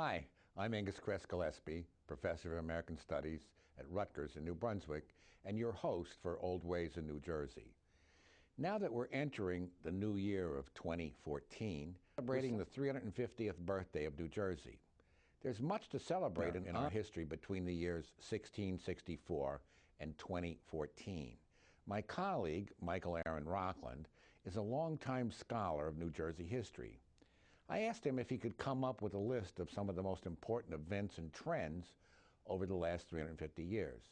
Hi, I'm Angus Kress Gillespie, Professor of American Studies at Rutgers in New Brunswick, and your host for Old Ways in New Jersey. Now that we're entering the new year of 2014, celebrating the 350th birthday of New Jersey, there's much to celebrate in our history between the years 1664 and 2014. My colleague, Michael Aaron Rockland, is a longtime scholar of New Jersey history. I asked him if he could come up with a list of some of the most important events and trends over the last 350 years.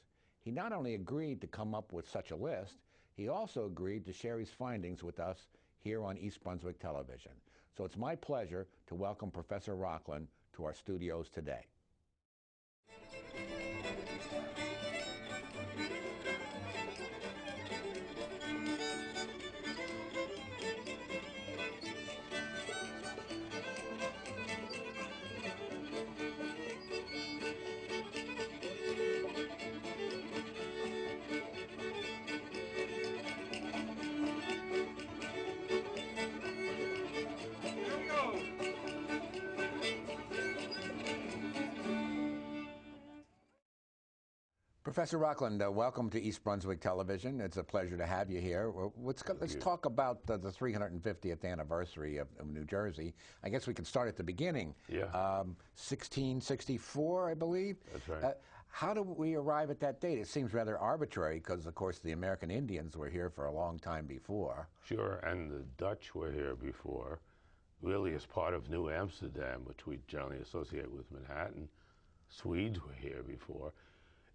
He not only agreed to come up with such a list, he also agreed to share his findings with us here on East Brunswick Television. So it's my pleasure to welcome Professor Rockland to our studios today. Professor Rockland, welcome to East Brunswick Television. It's a pleasure to have you here. Let's talk about the 350th anniversary of New Jersey. I guess we could start at the beginning. Yeah. 1664, I believe. That's right. How do we arrive at that date? It seems rather arbitrary because, of course, the American Indians were here for a long time before. Sure, and the Dutch were here before, really as part of New Amsterdam, which we generally associate with Manhattan. Swedes were here before.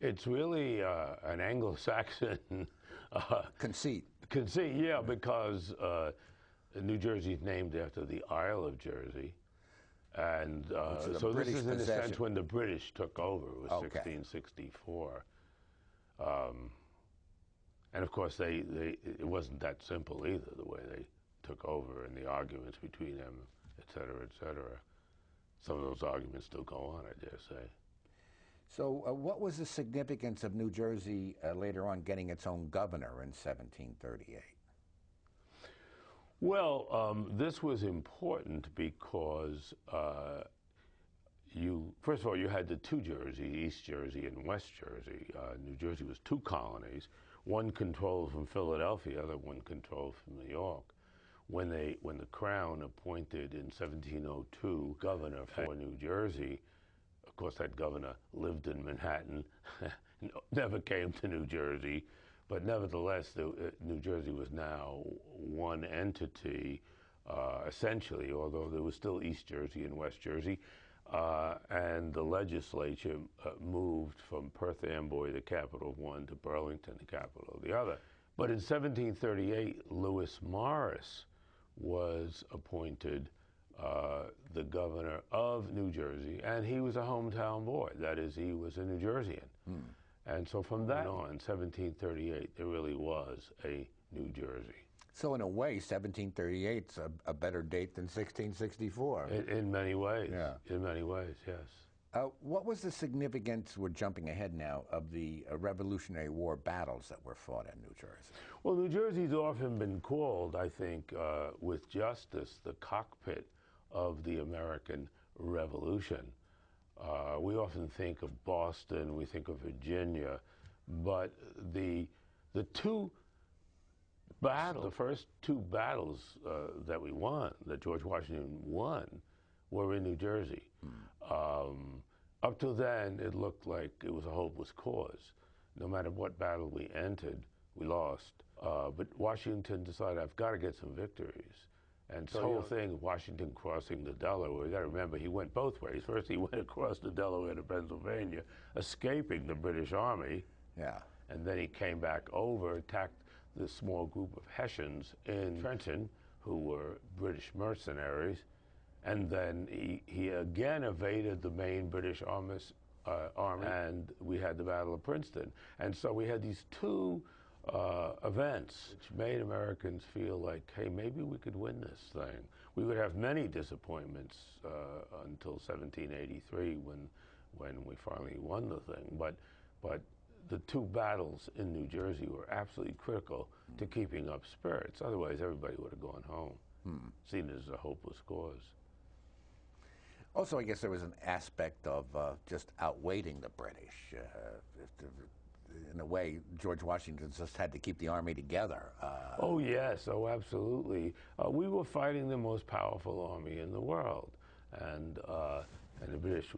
It's really an Anglo-Saxon conceit. Conceit, yeah, because New Jersey is named after the Isle of Jersey, and so this is in a sense when the British took over. It was 1664, and of course it wasn't that simple either, the way they took over and the arguments between them, et cetera, et cetera. Some of those arguments still go on, I dare say. So what was the significance of New Jersey later on getting its own governor in 1738? Well, this was important because first of all, you had the two Jerseys, East Jersey and West Jersey. New Jersey was two colonies, one controlled from Philadelphia, the other one controlled from New York. When the Crown appointed in 1702 governor for New Jersey, of course, that governor lived in Manhattan, never came to New Jersey, but nevertheless, New Jersey was now one entity, essentially, although there was still East Jersey and West Jersey, and the legislature moved from Perth Amboy, the capital of one, to Burlington, the capital of the other. But in 1738, Lewis Morris was appointed the governor of New Jersey, and he was a hometown boy. That is, he was a New Jerseyan. And so from that on, 1738, there really was a New Jersey. So in a way, 1738 is a better date than 1664. In many ways. Yeah. In many ways, yes. What was the significance, we're jumping ahead now, of the Revolutionary War battles that were fought in New Jersey? Well, New Jersey's often been called, I think, with justice, the cockpit of the American Revolution. We often think of Boston, we think of Virginia, but the two battles, the first two battles that we won, that George Washington won, were in New Jersey. Up till then, it looked like it was a hopeless cause. No matter what battle we entered, we lost. But Washington decided, I've got to get some victories. And so the whole thing, Washington crossing the Delaware, you got to remember, he went both ways. First, he went across the Delaware to Pennsylvania, escaping the British Army. Yeah. And then he came back over, attacked the small group of Hessians in Trenton, who were British mercenaries. And then he again evaded the main British army, and we had the Battle of Princeton. And so we had these two events which made Americans feel like, hey, maybe we could win this thing. We would have many disappointments until 1783 when we finally won the thing. But the two battles in New Jersey were absolutely critical to keeping up spirits. Otherwise, everybody would have gone home, seen it as a hopeless cause. Also, I guess there was an aspect of just outweighting the British. In a way, George Washington just had to keep the army together. Oh yes, oh absolutely. We were fighting the most powerful army in the world, and the British,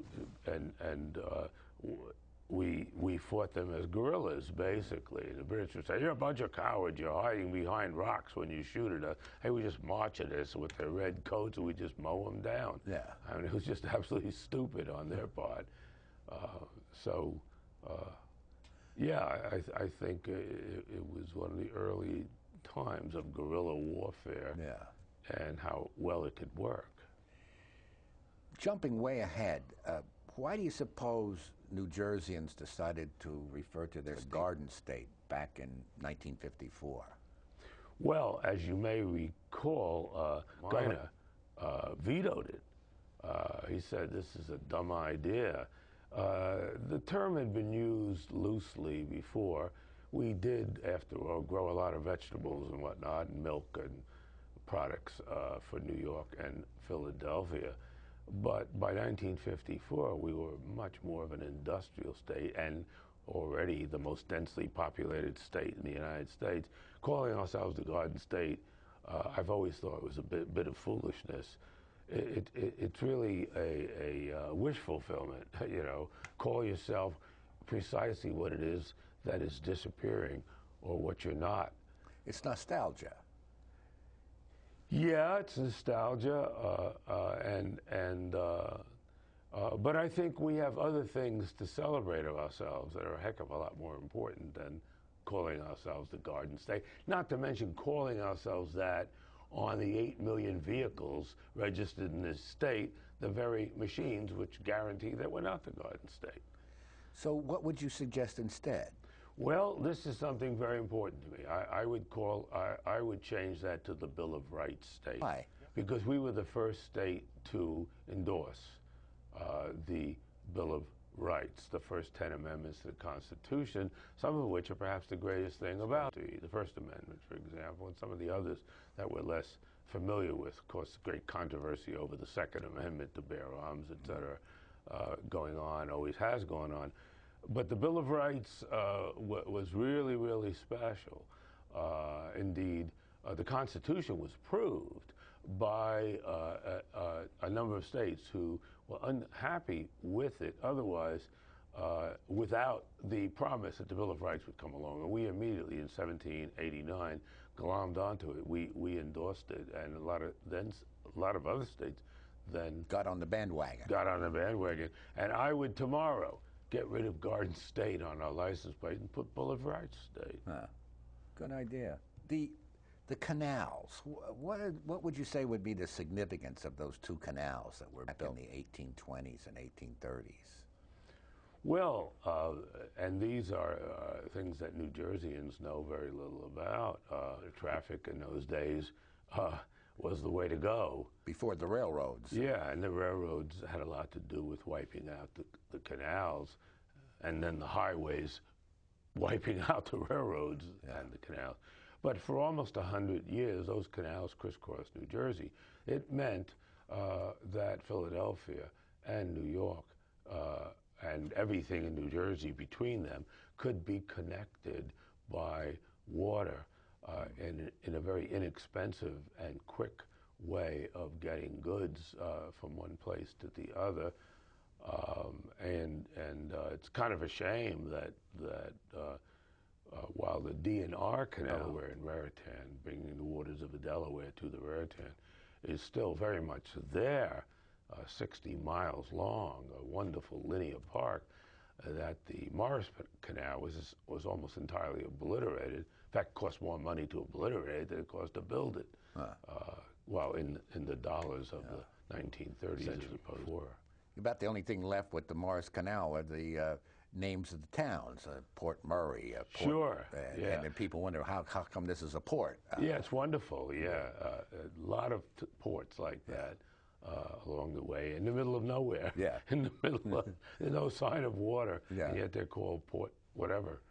we fought them as guerrillas basically. The British would say, "You're a bunch of cowards. You're hiding behind rocks when you shoot at us." Hey, we just march at us with their red coats and we just mow them down. Yeah, I mean, it was just absolutely stupid on their part. Yeah, I think it was one of the early times of guerrilla warfare, yeah. and how well it could work. Jumping way ahead, why do you suppose New Jerseyans decided to refer to their Garden State back in 1954? Well, as you may recall, Governor vetoed it. He said, "This is a dumb idea." The term had been used loosely before. We did, after all, grow a lot of vegetables and whatnot, and milk and products for New York and Philadelphia. But by 1954, we were much more of an industrial state and already the most densely populated state in the United States. Calling ourselves the Garden State, I've always thought it was a bit of foolishness. It's really a wish fulfillment, you know. Call yourself precisely what it is that is disappearing or what you're not. It's nostalgia. Yeah, it's nostalgia, but I think we have other things to celebrate of ourselves that are a heck of a lot more important than calling ourselves the Garden State. Not to mention calling ourselves that on the 8 million vehicles registered in this state, the very machines which guarantee that we're not the Garden State. So what would you suggest instead? Well, this is something very important to me. I would change that to the Bill of Rights state. Why? Because we were the first state to endorse the Bill of Rights, the first 10 amendments to the Constitution, some of which are perhaps the greatest thing about the First Amendment, for example, and some of the others that we're less familiar with. Of course, great controversy over the Second Amendment to bear arms, et cetera, going on, always has gone on. But the Bill of Rights was really, really special. Indeed, the Constitution was proved by a number of states who were unhappy with it otherwise, without the promise that the Bill of Rights would come along. And we immediately, in 1789, glommed onto it. We endorsed it, and a lot of other states then got on the bandwagon. And I would tomorrow get rid of Garden State on our license plate and put Bill of Rights State. Good idea. The canals, what would you say would be the significance of those two canals that were built in the 1820s and 1830s? Well, and these are things that New Jerseyans know very little about. Traffic in those days was the way to go. Before the railroads. Yeah, and the railroads had a lot to do with wiping out the canals, and then the highways wiping out the railroads and the canals. But for almost 100 years, those canals crisscrossed New Jersey. It meant that Philadelphia and New York and everything in New Jersey between them could be connected by water in a very inexpensive and quick way of getting goods from one place to the other. And it's kind of a shame that while the D&R Canal, where in Raritan, bringing the waters of the Delaware to the Raritan, is still very much there, 60 miles long, a wonderful linear park, that the Morris Canal was almost entirely obliterated. In fact, it cost more money to obliterate it than it cost to build it. Well, in the dollars of the 1930s and before. About the only thing left with the Morris Canal are the names of the towns, Port Murray. Sure. And then people wonder how come this is a port. Yeah, it's wonderful. Yeah, a lot of ports like that along the way, in the middle of nowhere. Yeah. In the middle of no sign of water. Yeah. And yet they're called port whatever.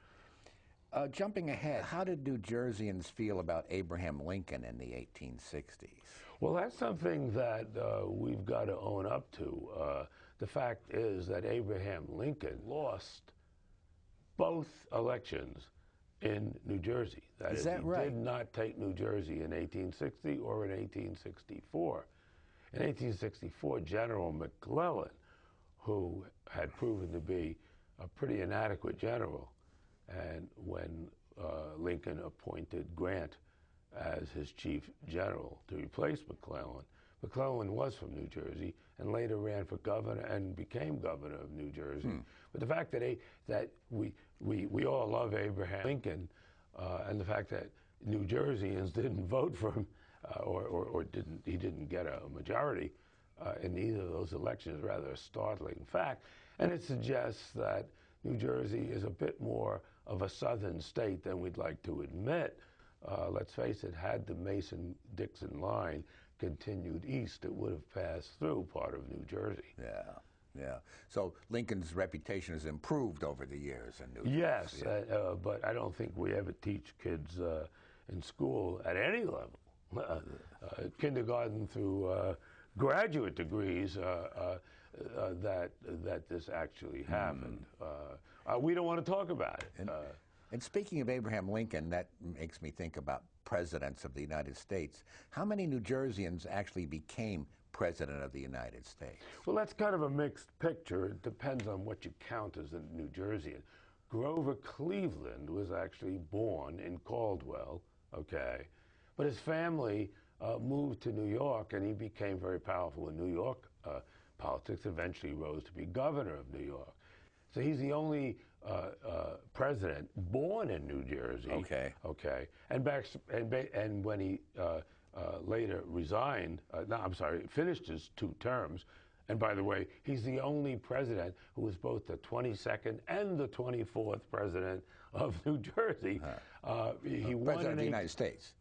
Jumping ahead, how did New Jerseyans feel about Abraham Lincoln in the 1860s? Well, that's something that we've got to own up to. The fact is that Abraham Lincoln lost both elections in New Jersey. Is that he right? did not take New Jersey in 1860 or in 1864. In 1864, General McClellan, who had proven to be a pretty inadequate general, and when Lincoln appointed Grant as his chief general to replace McClellan, McClellan was from New Jersey and later ran for governor and became governor of New Jersey. But the fact that we all love Abraham Lincoln, and the fact that New Jerseyans didn't vote for him, or he didn't get a majority in either of those elections, is rather a startling fact. And it suggests that New Jersey is a bit more of a southern state than we'd like to admit. Let's face it, had the Mason-Dixon line continued east, it would have passed through part of New Jersey. Yeah, yeah. So Lincoln's reputation has improved over the years in New Jersey. Yes, Yeah. but I don't think we ever teach kids in school at any level, kindergarten through graduate degrees, that this actually happened. We don't want to talk about it. And speaking of Abraham Lincoln, that makes me think about presidents of the United States. How many New Jerseyans actually became president of the United States? Well, that's kind of a mixed picture. It depends on what you count as a New Jerseyan. Grover Cleveland was actually born in Caldwell, okay? But his family moved to New York, and he became very powerful in New York politics, eventually rose to be governor of New York. So he's the only president born in New Jersey. Okay. Okay. And when he later resigned, finished his 2 terms. And by the way, he's the only president who was both the 22nd and the 24th president of New Jersey. He won president of the United States.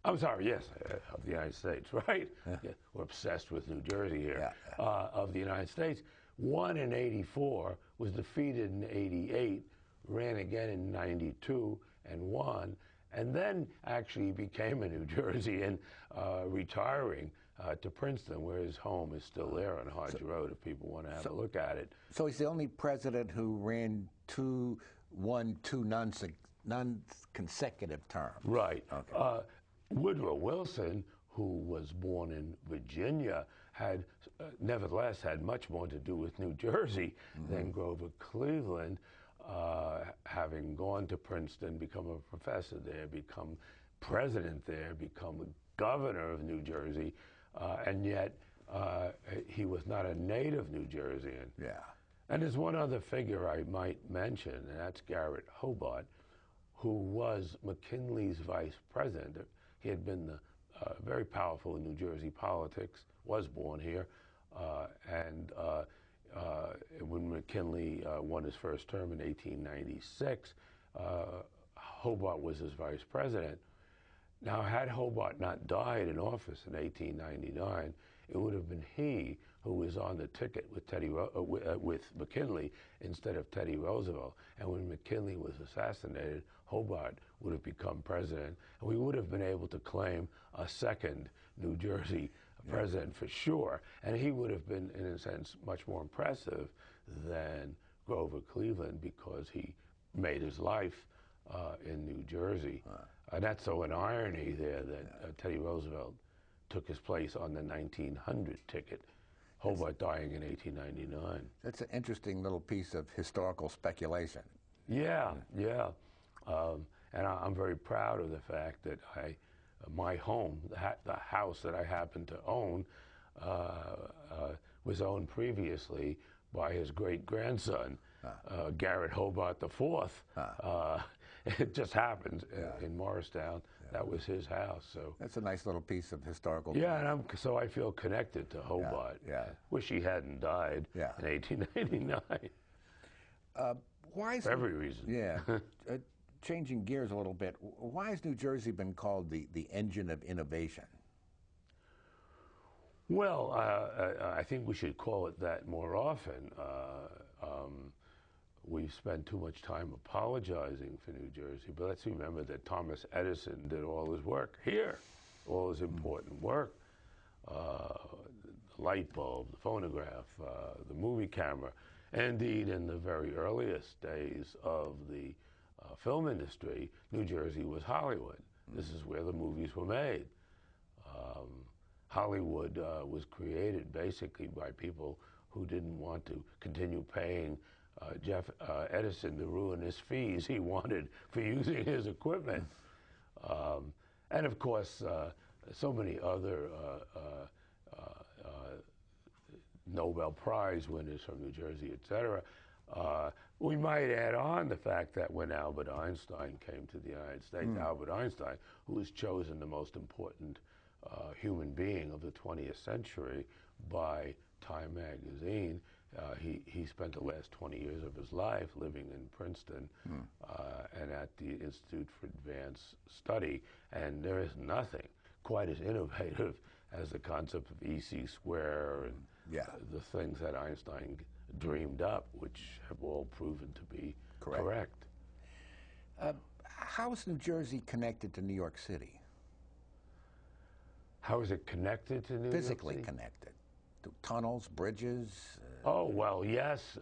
I'm sorry, yes, of the United States, right? Yeah, we're obsessed with New Jersey here. Yeah. Of the United States. Won in 84, was defeated in 88, ran again in 92, and won. And then actually became a New Jerseyan, retiring to Princeton, where his home is still there on Hodge Road, if people want to have a look at it. So he's the only president who won two non-consecutive terms. Right. Okay. Woodrow Wilson, who was born in Virginia, had nevertheless had much more to do with New Jersey than Grover Cleveland, having gone to Princeton, become a professor there, become president there, become a governor of New Jersey, and yet he was not a native New Jerseyan. Yeah. And there's one other figure I might mention, and that's Garrett Hobart, who was McKinley's vice president. He had been very powerful in New Jersey politics, was born here, and when McKinley won his first term in 1896, Hobart was his vice president. Now, had Hobart not died in office in 1899, it would have been he who was on the ticket with McKinley instead of Teddy Roosevelt. And when McKinley was assassinated, Hobart would have become president, and we would have been able to claim a second New Jersey president for sure. And he would have been, in a sense, much more impressive than Grover Cleveland, because he made his life in New Jersey. And that's so an irony there that Teddy Roosevelt took his place on the 1900 ticket, Hobart dying in 1899. That's an interesting little piece of historical speculation. Yeah, yeah. And I'm very proud of the fact that my home, the house that I happen to own, was owned previously by his great-grandson, Garrett Hobart IV. It just happened in Morristown. That was his house. So that's a nice little piece of historical. Yeah, and so I feel connected to Hobart. Yeah. Wish he hadn't died in 1889. Why is for every reason? Yeah. Changing gears a little bit, why has New Jersey been called the engine of innovation? Well, I think we should call it that more often. We spend too much time apologizing for New Jersey, but let's remember that Thomas Edison did all his work here, all his important work. the light bulb, the phonograph, the movie camera. Indeed, in the very earliest days of the film industry, New Jersey was Hollywood. This is where the movies were made. Hollywood was created basically by people who didn't want to continue paying Edison to ruin his fees he wanted for using his equipment. And of course, so many other Nobel Prize winners from New Jersey, et cetera. We might add on the fact that when Albert Einstein came to the United States, Albert Einstein, who was chosen the most important human being of the 20th century by Time magazine, he spent the last 20 years of his life living in Princeton and at the Institute for Advanced Study, and there is nothing quite as innovative as the concept of EC square and the things that Einstein dreamed up, which have all proven to be correct. How is New Jersey connected to New York City? How is it connected to New York City? Physically connected. Tunnels, bridges? Oh, well, yes.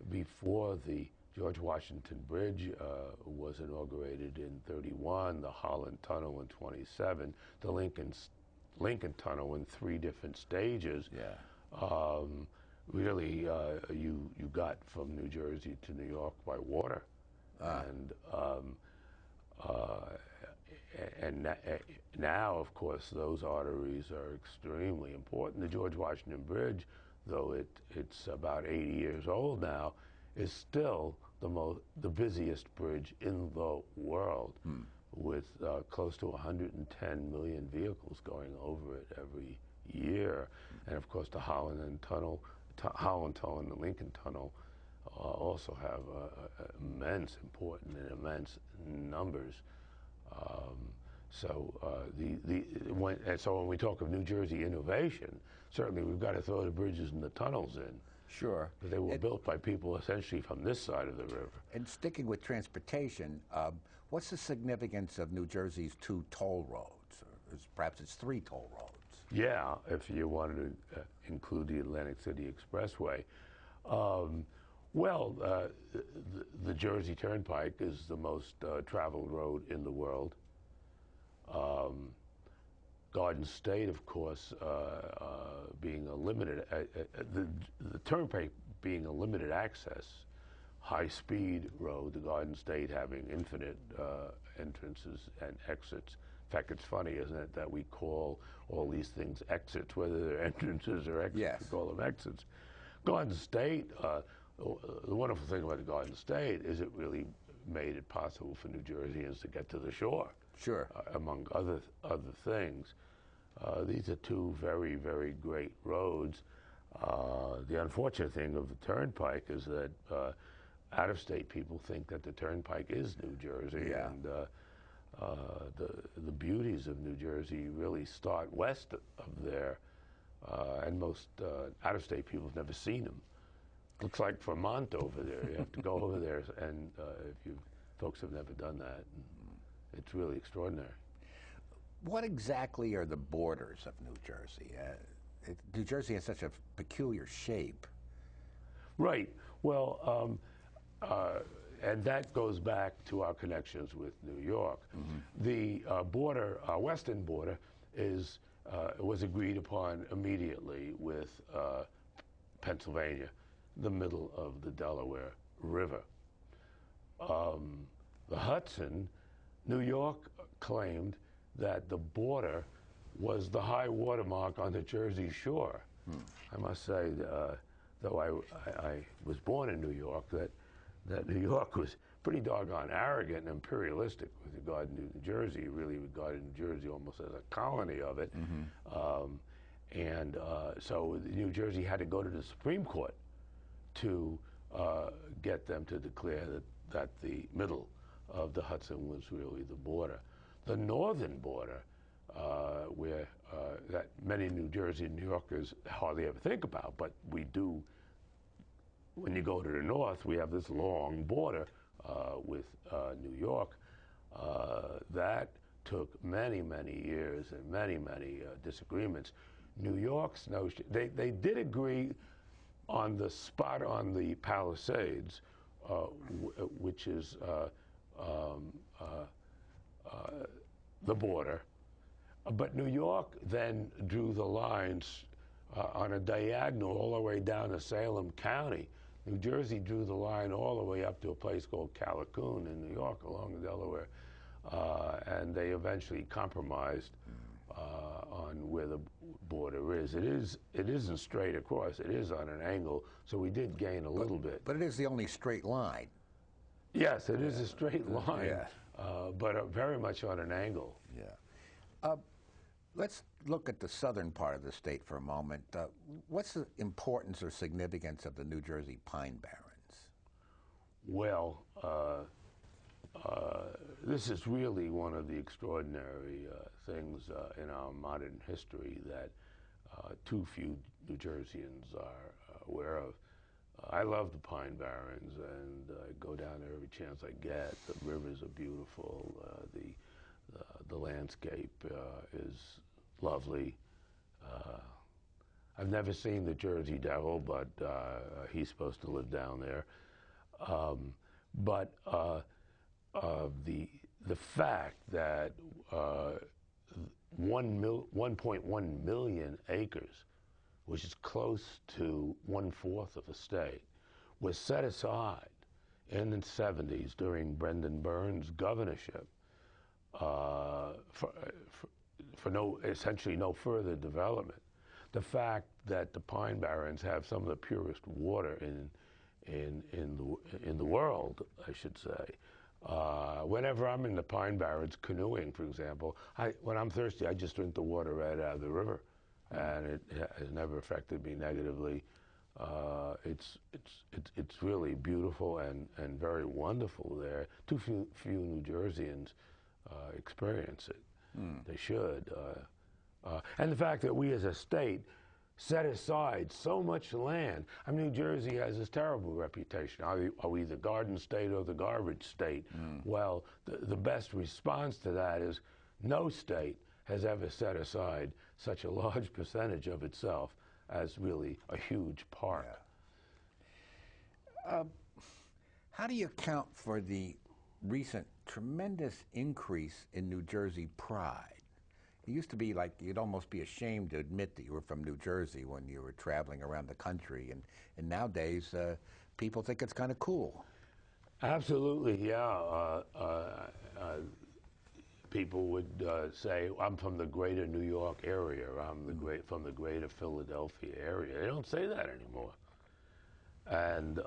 Before the George Washington Bridge was inaugurated in '31, the Holland Tunnel in '27, the Lincoln Tunnel in 3 different stages. Really, you got from New Jersey to New York by water, and now, of course, those arteries are extremely important. The George Washington Bridge, though it's about 80 years old now, is still the busiest bridge in the world, with close to 110 million vehicles going over it every year. And of course, the Holland Tunnel and the Lincoln Tunnel also have immense important and immense numbers. So when we talk of New Jersey innovation, certainly we've got to throw the bridges and the tunnels in. Sure. But they were built by people essentially from this side of the river. And sticking with transportation, what's the significance of New Jersey's 2 toll roads? Or perhaps it's 3 toll roads. Yeah, if you wanted to include the Atlantic City Expressway. The Jersey Turnpike is the most traveled road in the world. Garden State, of course, being a limited, the Turnpike being a limited access, high-speed road, the Garden State having infinite entrances and exits. In fact, it's funny, isn't it, that we call all these things exits, whether they're entrances or exits, yes. We call them exits. Garden State, the wonderful thing about the Garden State is it really made it possible for New Jerseyans to get to the shore. Sure. Among other things. These are 2 very, very great roads. The unfortunate thing of the Turnpike is that out-of-state people think that the Turnpike is New Jersey, and the beauties of New Jersey really start west of there, and most out-of-state people have never seen them. Looks like Vermont over there. You have to go over there, and if you folks have never done that, it's really extraordinary. What exactly are the borders of New Jersey? New Jersey has such a peculiar shape. Right. Well, and that goes back to our connections with New York. The border, our western border, was agreed upon immediately with Pennsylvania, the middle of the Delaware River. The Hudson, New York claimed that the border was the high water mark on the Jersey Shore. I must say, though I was born in New York, that New York was pretty doggone arrogant and imperialistic with regard to New Jersey. It really regarded New Jersey almost as a colony of it. So New Jersey had to go to the Supreme Court to get them to declare that the middle of the Hudson was really the border. The northern border, where that many New Jersey and New Yorkers hardly ever think about, but we do. When you go to the north, we have this long border with New York. That took many, many years and many, many disagreements. New York's notion, they did agree on the spot on the Palisades, which is the border. But New York then drew the lines on a diagonal all the way down to Salem County. New Jersey drew the line all the way up to a place called Callicoon in New York along the Delaware. And they eventually compromised on where the border is. It isn't straight across. It is on an angle, so we did gain a little bit. But it is the only straight line. Yes, it is a straight line, Yeah. but very much on an angle. Yeah. Let's look at the southern part of the state for a moment. What's the importance or significance of the New Jersey Pine Barrens? Well, this is really one of the extraordinary things in our modern history that too few New Jerseyans are aware of. I love the Pine Barrens, and I go down there every chance I get. The rivers are beautiful. The landscape is lovely. I've never seen the Jersey Devil, but he's supposed to live down there. But the fact that 1.1 million acres, which is close to 1/4 of the state, was set aside in the 70s during Brendan Burns' governorship for essentially no further development. The fact that the Pine Barrens have some of the purest water in the world, I should say. Whenever I'm in the Pine Barrens canoeing, for example, when I'm thirsty, I just drink the water right out of the river, and it has never affected me negatively. It's really beautiful and very wonderful there. Too few New Jerseyans experience it. They should. And the fact that we as a state set aside so much land. I mean, New Jersey has this terrible reputation. Are we the garden state or the garbage state? Well, the best response to that is no state has ever set aside such a large percentage of itself as really a huge park. Yeah. How do you account for the recent tremendous increase in New Jersey pride? It used to be like you'd almost be ashamed to admit that you were from New Jersey when you were traveling around the country, and nowadays people think it's kind of cool. Absolutely, yeah. People would say, I'm from the greater New York area, or I'm from the greater Philadelphia area. They don't say that anymore. And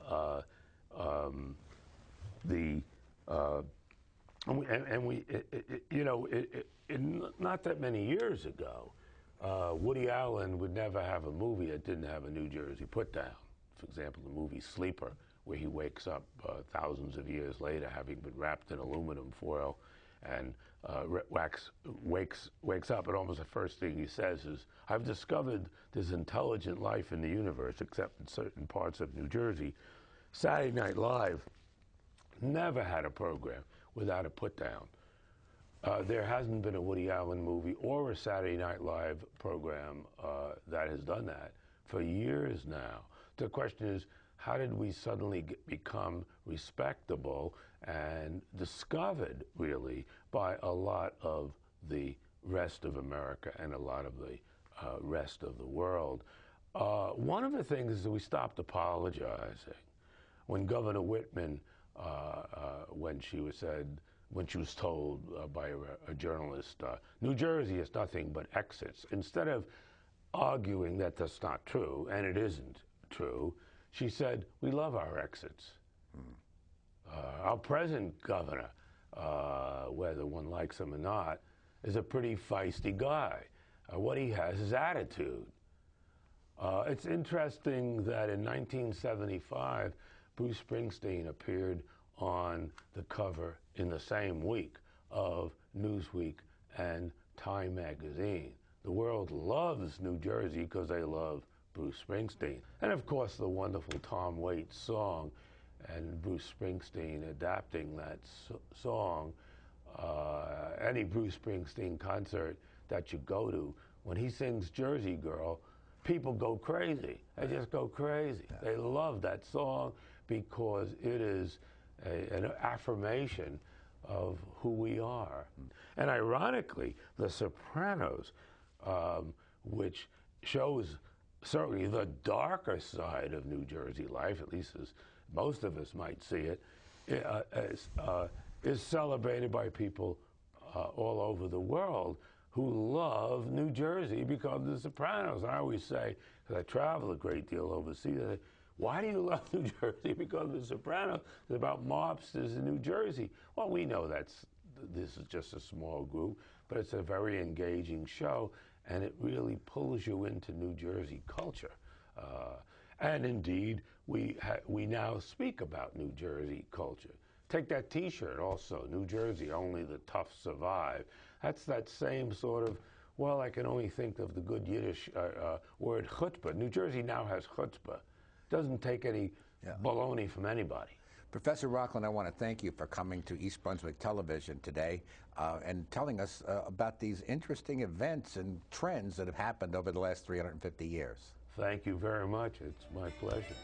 not that many years ago, Woody Allen would never have a movie that didn't have a New Jersey put down. For example, the movie Sleeper, where he wakes up thousands of years later, having been wrapped in aluminum foil, and wakes up, and almost the first thing he says is, I've discovered there's intelligent life in the universe, except in certain parts of New Jersey. Saturday Night Live never had a program without a put-down. There hasn't been a Woody Allen movie or a Saturday Night Live program that has done that for years now. The question is, how did we suddenly become respectable and discovered, really, by a lot of the rest of America and a lot of the rest of the world? One of the things is that we stopped apologizing. When Governor Whitman, when she was told by a journalist, New Jersey is nothing but exits, instead of arguing that that's not true, and it isn't true, she said, we love our exits. Our present governor, whether one likes him or not, is a pretty feisty guy. What he has is attitude. It's interesting that in 1975, Bruce Springsteen appeared on the cover in the same week of Newsweek and Time magazine. The world loves New Jersey because they love Bruce Springsteen. And of course, the wonderful Tom Waits song, and Bruce Springsteen adapting that song. Any Bruce Springsteen concert that you go to when he sings Jersey Girl, people go crazy. They just go crazy. Yeah. They love that song because it is an affirmation of who we are. And ironically, The Sopranos, which shows certainly the darker side of New Jersey life, at least as most of us might see it, is celebrated by people all over the world who love New Jersey because of The Sopranos. And I always say, because I travel a great deal overseas, I say, why do you love New Jersey? Because of The Sopranos. It's about mobsters in New Jersey. Well, we know this is just a small group, but it's a very engaging show, and it really pulls you into New Jersey culture. And indeed, we now speak about New Jersey culture. Take that T-shirt also, New Jersey, only the tough survive. That's that same sort of, well, I can only think of the good Yiddish word chutzpah. New Jersey now has chutzpah. Doesn't take any baloney from anybody. Professor Rockland, I want to thank you for coming to East Brunswick Television today and telling us about these interesting events and trends that have happened over the last 350 years. Thank you very much. It's my pleasure.